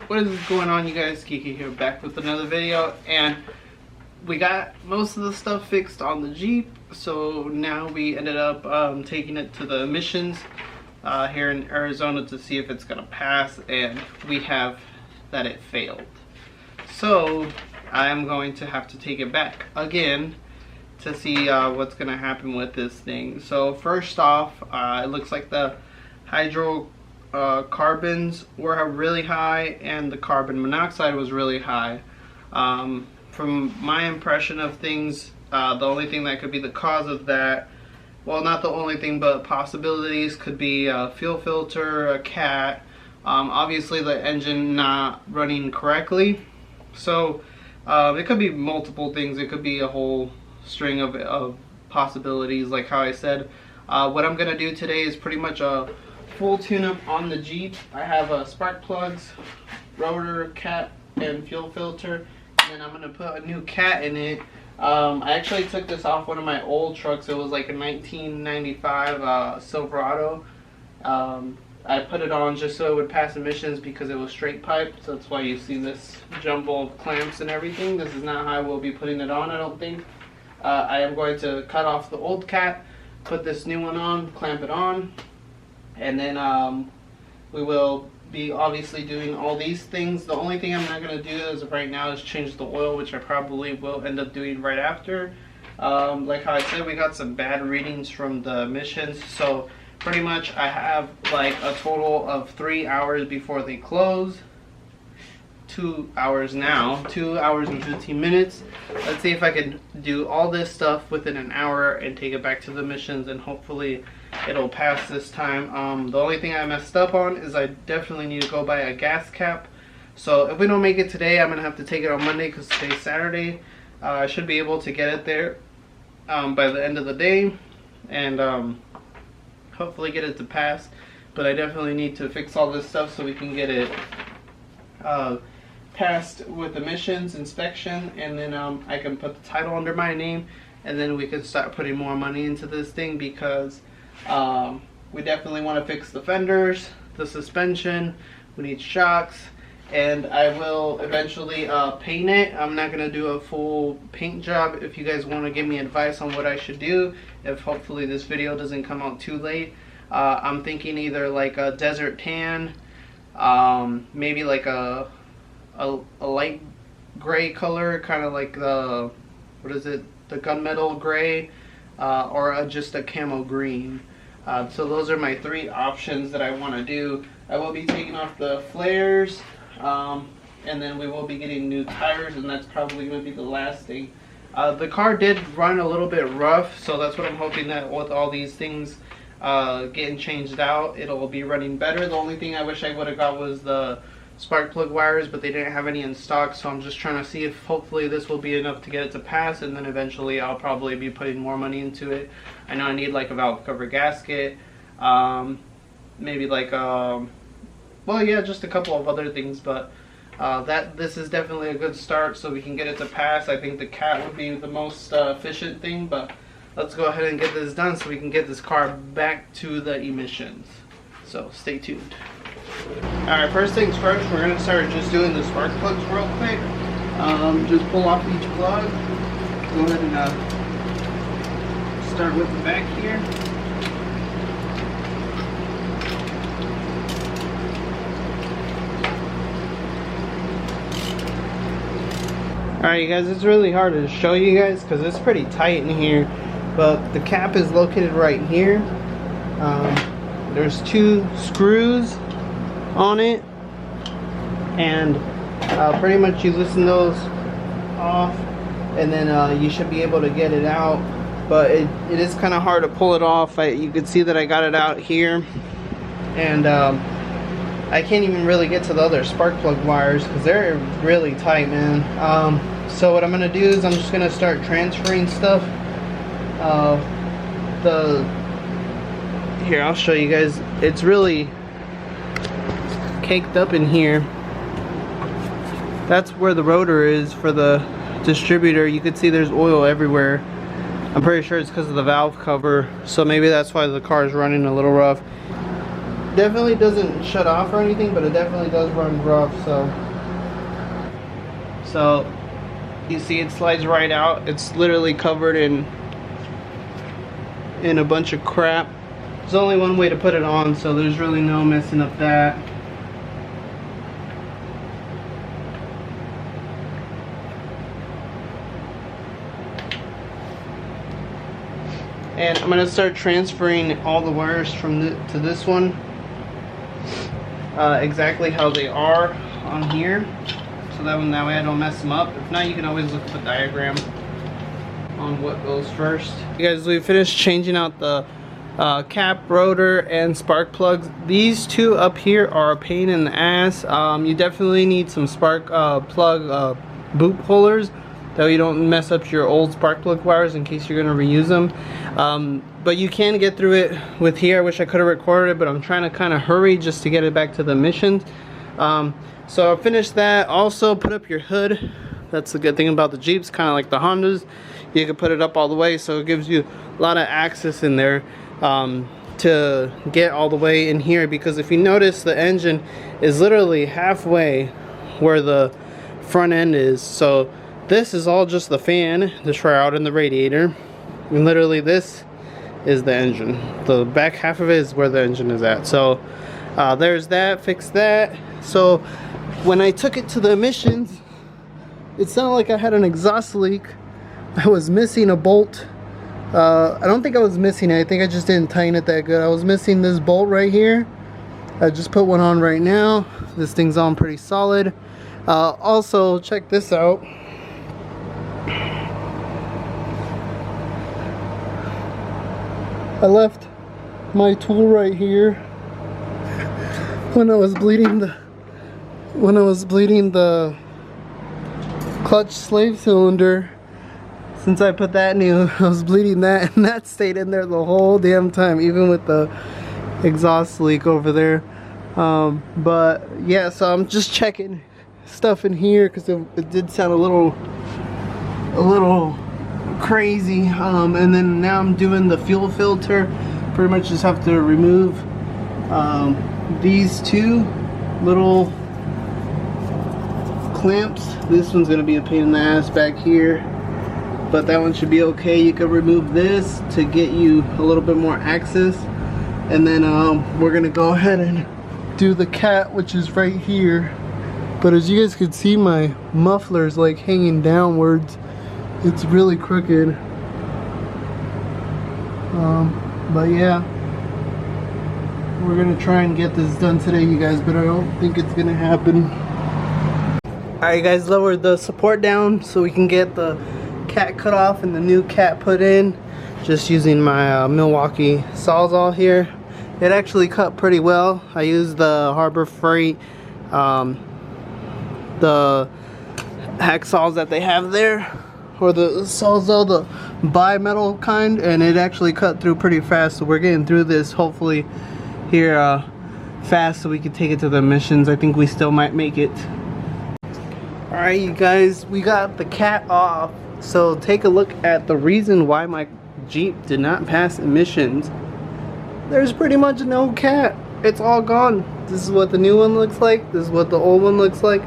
What is going on, you guys? Kiki here, back with another video, and we got most of the stuff fixed on the Jeep. So now we ended up taking it to the emissions here in Arizona to see if it's gonna pass, and we have that it failed. So I am going to have to take it back again to see what's gonna happen with this thing. So first off, it looks like the hydrocarbons were really high and the carbon monoxide was really high. From my impression of things, the only thing that could be the cause of that, well, not the only thing, but possibilities could be a fuel filter, a cat, obviously the engine not running correctly. So it could be multiple things. It could be a whole string of possibilities, like how I said. What I'm gonna do today is pretty much a full tune-up on the Jeep. I have spark plugs, rotor, cat, and fuel filter, and then I'm gonna put a new cat in it. I actually took this off one of my old trucks. It was like a 1995 Silverado. I put it on just so it would pass emissions because it was straight pipe, so that's why you see this jumble of clamps and everything. This is not how I will be putting it on, I don't think. I am going to cut off the old cat, put this new one on, clamp it on, and then we will be obviously doing all these things. The only thing I'm not going to do as of right now is change the oil, which I probably will end up doing right after. Like how I said, we got some bad readings from the emissions, so pretty much I have like a total of 3 hours before they close. 2 hours now, 2 hours and 15 minutes. Let's see if I can do all this stuff within an hour and take it back to the emissions, and hopefully it'll pass this time. The only thing I messed up on is I definitely need to go buy a gas cap. So if we don't make it today, I'm gonna have to take it on Monday because today's Saturday. I should be able to get it there by the end of the day, and hopefully get it to pass. But I definitely need to fix all this stuff so we can get it passed with emissions inspection, and then I can put the title under my name, and then we can start putting more money into this thing, because we definitely want to fix the fenders, the suspension, we need shocks, and I will eventually paint it. I'm not going to do a full paint job. If you guys want to give me advice on what I should do, if hopefully this video doesn't come out too late, I'm thinking either like a desert tan, maybe like a light gray color, kind of like the, what is it, the gunmetal gray, or just a camo green. So those are my 3 options that I want to do. I will be taking off the flares, and then we will be getting new tires, and that's probably going to be the last thing. The car did run a little bit rough, so that's what I'm hoping, that with all these things getting changed out, it'll be running better. The only thing I wish I would have got was the spark plug wires, but they didn't have any in stock, so I'm just trying to see if hopefully this will be enough to get it to pass, and then eventually I'll probably be putting more money into it. I know I need like a valve cover gasket, maybe like well, yeah, just a couple of other things, but this is definitely a good start so we can get it to pass. I think the cat would be the most efficient thing, but let's go ahead and get this done so we can get this car back to the emissions. So stay tuned. Alright, first things first, we're going to start just doing the spark plugs real quick. Just pull off each plug. Go ahead and start with the back here. Alright, you guys, it's really hard to show you guys because it's pretty tight in here, but the cap is located right here. There's 2 screws on it, and pretty much you loosen those off, and then you should be able to get it out, but it is kind of hard to pull it off. You can see that I got it out here, and I can't even really get to the other spark plug wires because they're really tight, man. So what I'm gonna do is I'm just gonna start transferring stuff. Here, I'll show you guys. It's really caked up in here. That's where the rotor is for the distributor. You can see there's oil everywhere. I'm pretty sure it's because of the valve cover, so maybe that's why the car is running a little rough. Definitely doesn't shut off or anything, but it definitely does run rough. So you see it slides right out. It's literally covered in a bunch of crap. There's only one way to put it on, so there's really no messing up that. And I'm gonna start transferring all the wires from to this one exactly how they are on here, so that way I don't mess them up. If not, you can always look at the diagram on what goes first. You guys, we finished changing out the cap, rotor, and spark plugs. These two up here are a pain in the ass. You definitely need some spark plug boot pullers, though you don't mess up your old spark plug wires in case you're going to reuse them. But you can get through it with here. I wish I could have recorded it, but I'm trying to kind of hurry just to get it back to the missions. So I finished that. Also put up your hood. That's the good thing about the Jeeps, kind of like the Hondas. You can put it up all the way, so it gives you a lot of access in there to get all the way in here, because if you notice, the engine is literally halfway where the front end is. So this is all just the fan, the shroud, and the radiator, and literally this is the engine. The back half of it is where the engine is at. So there's that, fix that. So when I took it to the emissions, it sounded like I had an exhaust leak. I was missing a bolt. I don't think I was missing it. I think I just didn't tighten it that good. I was missing this bolt right here. I just put one on right now. This thing's on pretty solid. Also, check this out. I left my tool right here when I was bleeding the clutch slave cylinder. Since I put that new, I was bleeding that, and that stayed in there the whole damn time, even with the exhaust leak over there. But yeah, so I'm just checking stuff in here because it did sound a little crazy. And then now I'm doing the fuel filter. Pretty much just have to remove these two little clamps. This one's gonna be a pain in the ass back here, but that one should be okay. You can remove this to get you a little bit more access, and then we're gonna go ahead and do the cat, which is right here. But as you guys can see, my muffler's like hanging downwards. It's really crooked. But yeah, we're gonna try and get this done today, you guys, but I don't think it's gonna happen. Alright guys, lowered the support down so we can get the cat cut off and the new cat put in, just using my Milwaukee Sawzall here. It actually cut pretty well. I used the Harbor Freight the hacksaws that they have there, or the Sawzall, the bi-metal kind, and it actually cut through pretty fast. So we're getting through this hopefully here fast so we can take it to the missions. I think we still might make it. Alright you guys, we got the cat off. So take a look at the reason why my Jeep did not pass emissions. There's pretty much no cat. It's all gone. This is what the new one looks like. This is what the old one looks like.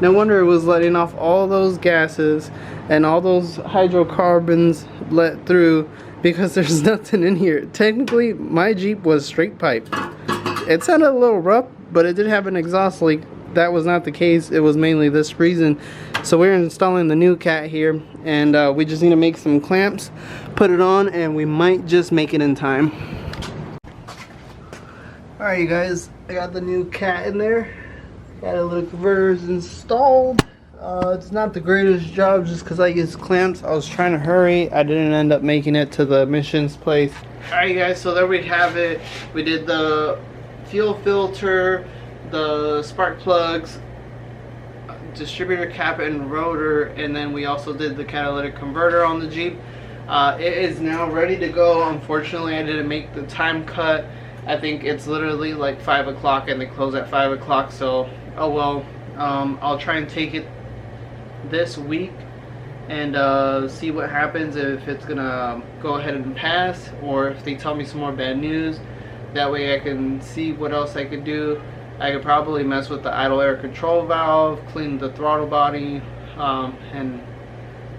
No wonder it was letting off all those gases and all those hydrocarbons let through, because there's nothing in here. Technically, my Jeep was straight pipe. It sounded a little rough, but it did have an exhaust leak. That was not the case. It was mainly this reason. So we're installing the new cat here, and we just need to make some clamps, put it on, and we might just make it in time. Alright you guys, I got the new cat in there. Got a little converters installed. It's not the greatest job just because I use clamps. I was trying to hurry. I didn't end up making it to the missions place. Alright guys, so there we have it. We did the fuel filter, the spark plugs, distributor cap and rotor, and then we also did the catalytic converter on the Jeep. It is now ready to go. Unfortunately, I didn't make the time cut. I think it's literally like 5 o'clock and they close at 5 o'clock, so oh well. I'll try and take it this week and see what happens, if it's gonna go ahead and pass or if they tell me some more bad news. That way I can see what else I could do. I could probably mess with the idle air control valve, clean the throttle body, and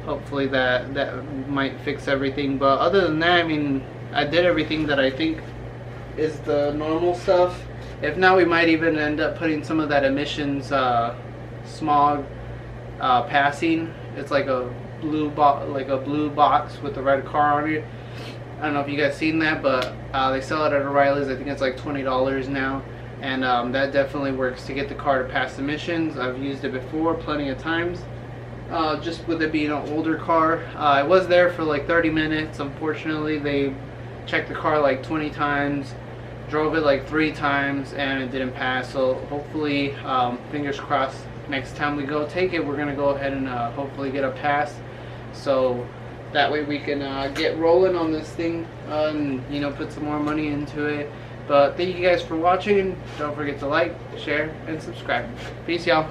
hopefully that might fix everything. But other than that, I mean, I did everything that I think is the normal stuff. If not, we might even end up putting some of that emissions smog passing. It's like a blue box with the red car on it. I don't know if you guys seen that, but they sell it at O'Reilly's. I think it's like $20 now, and that definitely works to get the car to pass emissions. I've used it before plenty of times, just with it being an older car. I was there for like 30 minutes. Unfortunately, they checked the car like 20 times, drove it like 3 times, and it didn't pass. So hopefully, fingers crossed, next time we go take it, we're gonna go ahead and hopefully get a pass. So that way we can get rolling on this thing and, you know, put some more money into it. But thank you guys for watching. Don't forget to like, share, and subscribe. Peace, y'all.